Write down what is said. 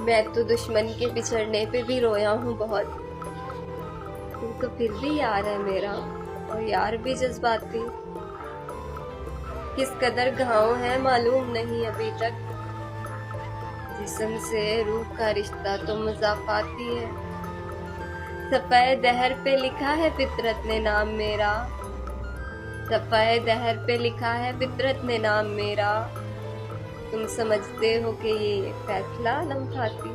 मैं तो दुश्मन के बिछड़ने पे भी रोया हूँ बहुत। तू तो फिर भी यार है मेरा, और यार भी जज्बाती। किस कदर घाव है मालूम नहीं अभी तक। जिस्म से रूह का रिश्ता तो मुज़ाफ़ाती है। सफ़े दहर पे लिखा है फितरत ने नाम मेरा। सफ़े दहर पे लिखा है फितरत ने नाम मेरा। तुम समझते हो कि ये फैसला लम्हाती।